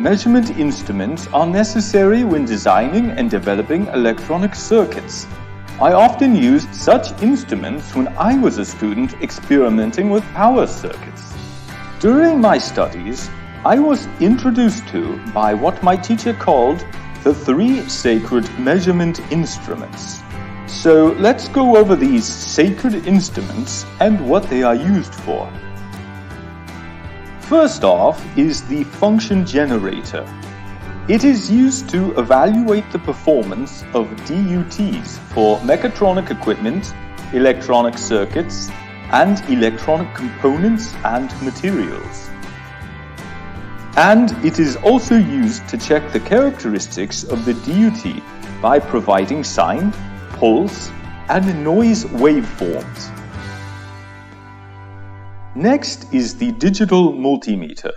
Measurement instruments are necessary when designing and developing electronic circuits. I often used such instruments when I was a student experimenting with power circuits. During my studies, I was introduced to by what my teacher called the 3 sacred measurement instruments. So let's go over these sacred instruments and what they are used for. First off is the function generator. It is used to evaluate the performance of DUTs for mechatronic equipment, electronic circuits, and electronic components and materials. And it is also used to check the characteristics of the DUT by providing sine, pulse, and noise waveforms. Next is the digital multimeter.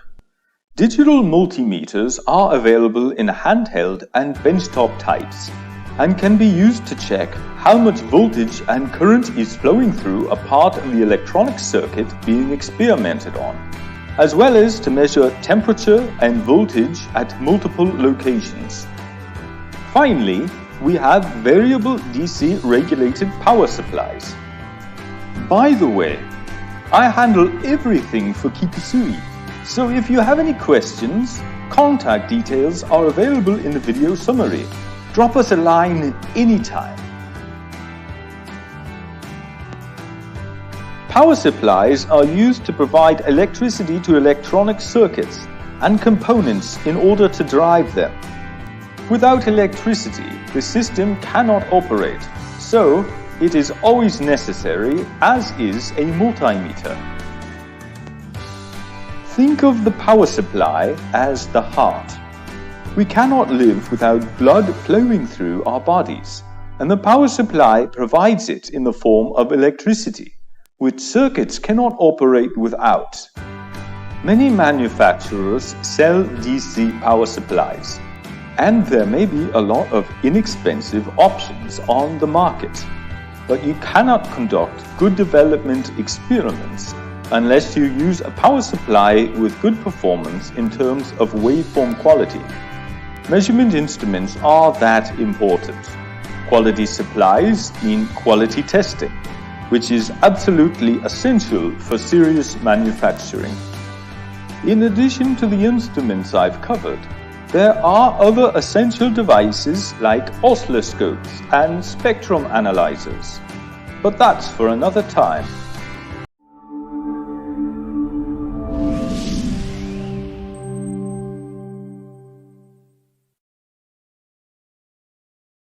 Digital multimeters are available in handheld and benchtop types and can be used to check how much voltage and current is flowing through a part of the electronic circuit being experimented on, as well as to measure temperature and voltage at multiple locations. Finally, we have variable DC regulated power supplies. By the way, I handle everything for Kikusui, so if you have any questions, contact details are available in the video summary. Drop us a line anytime. Power supplies are used to provide electricity to electronic circuits and components in order to drive them. Without electricity, the system cannot operate, so it is always necessary, as is a multimeter. Think of the power supply as the heart. We cannot live without blood flowing through our bodies, and the power supply provides it in the form of electricity, which circuits cannot operate without. Many manufacturers sell DC power supplies, and there may be a lot of inexpensive options on the market. But you cannot conduct good development experiments unless you use a power supply with good performance in terms of waveform quality. Measurement instruments are that important. Quality supplies mean quality testing, which is absolutely essential for serious manufacturing. In addition to the instruments I've covered, there are other essential devices like oscilloscopes and spectrum analyzers. But that's for another time.